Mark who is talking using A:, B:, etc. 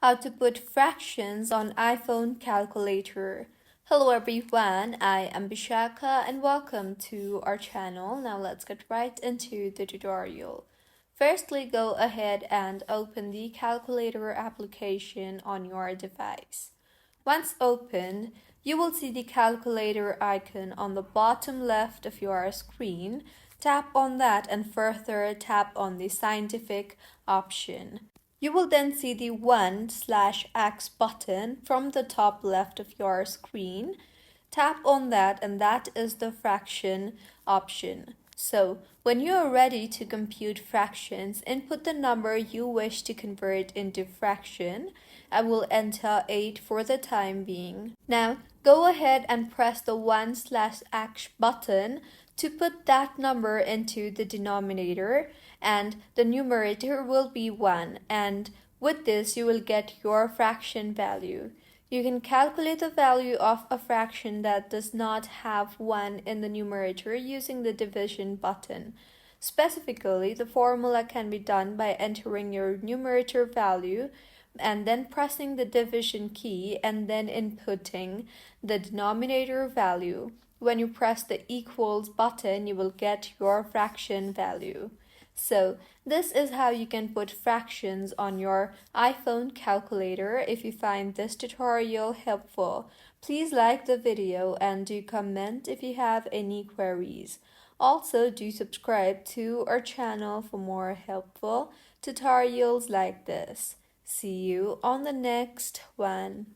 A: How to put fractions on iPhone calculator. Hello everyone, I am Bishaka and welcome to our channel. Now let's get right into the tutorial. Firstly, go ahead and open the calculator application on your device. Once opened, you will see the calculator icon on the bottom left of your screen. Tap on that and further tap on the scientific option. You will then see the 1/x button from the top left of your screen. Tap on that and that is the fraction option. So, when you are ready to compute fractions, input the number you wish to convert into fraction. I will enter 8 for the time being. Now, go ahead and press the 1/x button to put that number into the denominator, and the numerator will be 1, and with this you will get your fraction value. You can calculate the value of a fraction that does not have 1 in the numerator using the division button. Specifically, the formula can be done by entering your numerator value and then pressing the division key and then inputting the denominator value. When you press the equals button, you will get your fraction value. So, this is how you can put fractions on your iPhone calculator. If you find this tutorial helpful, please like the video and do comment if you have any queries. Also, do subscribe to our channel for more helpful tutorials like this. See you on the next one.